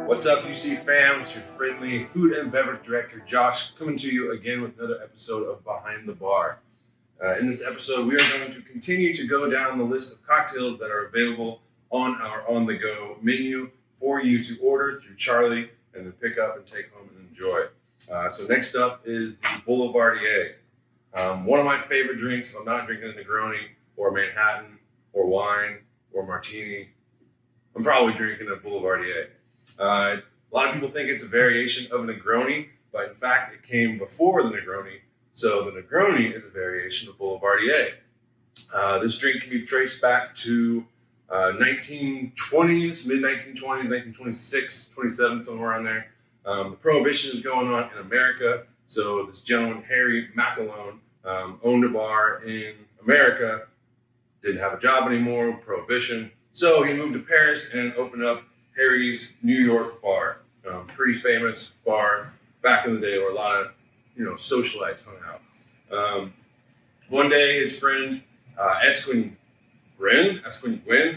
What's up, UC fam? It's your friendly food and beverage director, Josh, coming to you again with another episode of Behind the Bar. In this episode, we are going to continue to go down the list of cocktails that are available on our on-the-go menu for you to order through Charlie and then pick up and take home and enjoy. So next up is the Boulevardier. One of my favorite drinks. I'm not drinking a Negroni or Manhattan or wine or martini. I'm probably drinking a Boulevardier. A lot of people think it's a variation of a Negroni, but in fact it came before the Negroni. So the Negroni is a variation of Boulevardier. This drink can be traced back to 1920s, mid-1920s, 1926, 27, somewhere around there. Prohibition is going on in America, so this gentleman, Harry McAlone, owned a bar in America, didn't have a job anymore, Prohibition. So he moved to Paris and opened up Harry's New York bar. Pretty famous bar back in the day where a lot of socialites hung out. One day his friend Esquin Gwyn,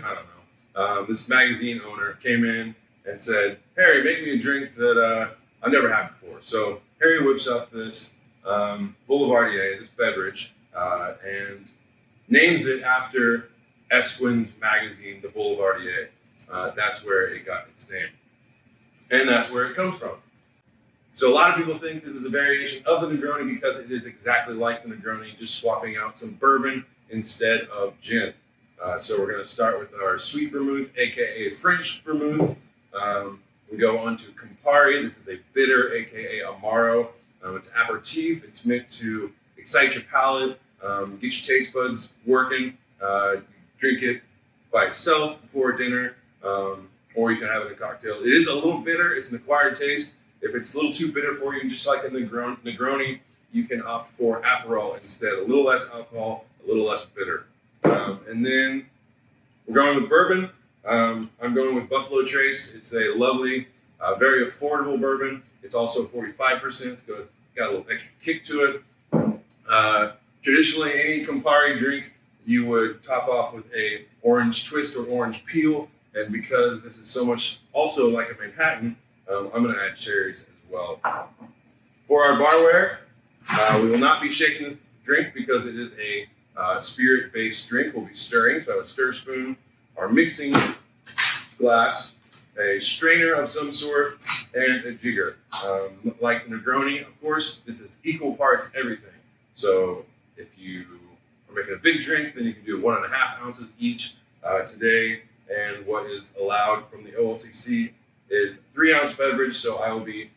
I don't know, this magazine owner came in and said, "Harry, make me a drink that I've never had before." So Harry whips up this Boulevardier, this beverage, and names it after Esquin's magazine, the Boulevardier. That's where it got its name. And that's where it comes from. So a lot of people think this is a variation of the Negroni because it is exactly like the Negroni, just swapping out some bourbon instead of gin. So we're going to start with our sweet vermouth, aka French vermouth. We go on to Campari. This is a bitter, aka Amaro. It's aperitif. It's meant to excite your palate, get your taste buds working. Drink it by itself before dinner, or you can have it in a cocktail. It is a little bitter. It's an acquired taste. If it's a little too bitter for you, just like in the Negroni, you can opt for Aperol instead. A little less alcohol, a little less bitter. And then we're going with bourbon. I'm going with Buffalo Trace. It's a lovely, very affordable bourbon. It's also 45%. It's got a little extra kick to it. Traditionally, any Campari drink, you would top off with a orange twist or orange peel. And because this is so much also like a Manhattan, I'm going to add cherries as well. For our barware, we will not be shaking this drink because it is a spirit-based drink. We'll be stirring, so I have a stir spoon, our mixing glass, a strainer of some sort, and a jigger. Like Negroni, of course, this is equal parts everything. So if you are making a big drink, then you can do 1.5 ounces each today. And what is allowed from the OLCC is 3-ounce beverage, so I will be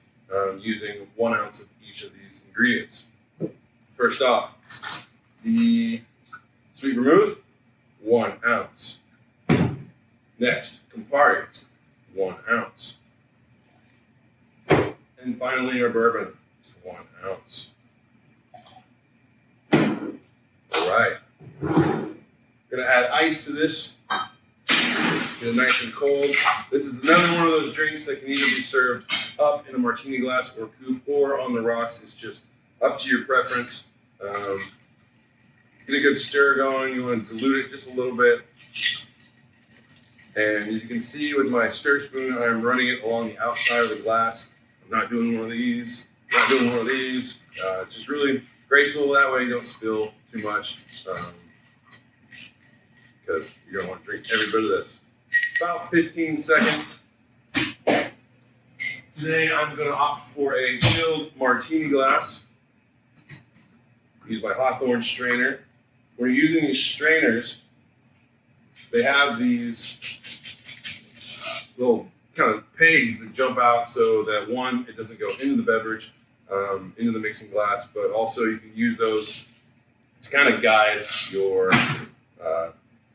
using 1 ounce of each of these ingredients. First off, the sweet vermouth, 1 ounce. Next, Campari, 1 ounce. And finally, our bourbon, 1 ounce. All right. I'm going to add ice to this. Get it nice and cold. This is another one of those drinks that can either be served up in a martini glass or coupe or on the rocks. It's just up to your preference. Get a good stir going. You want to dilute it just a little bit. And as you can see with my stir spoon, I'm running it along the outside of the glass. I'm not doing one of these. It's just really graceful. That way you don't spill too much. Because you're going to want to drink every bit of this. About 15 seconds. Today I'm going to opt for a chilled martini glass. Use my Hawthorne strainer. When you're using these strainers, they have these little kind of pegs that jump out so that one, it doesn't go into the beverage, into the mixing glass, but also you can use those to kind of guide your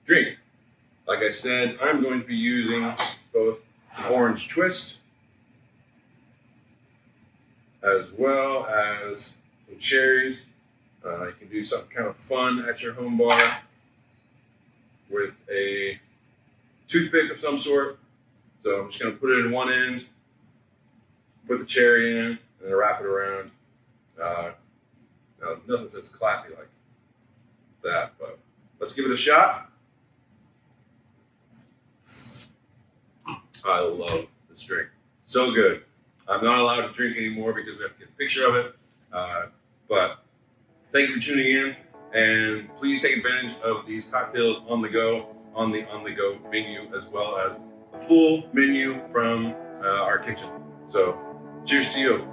drink. Like I said, I'm going to be using both an orange twist as well as some cherries. You can do something kind of fun at your home bar with a toothpick of some sort. So I'm just going to put it in one end, put the cherry in, and then wrap it around. Now, nothing says classy like that, but let's give it a shot. I love this drink. So good. I'm not allowed to drink anymore because we have to get a picture of it. But thank you for tuning in, and please take advantage of these cocktails on the go menu, as well as a full menu from our kitchen. So cheers to you.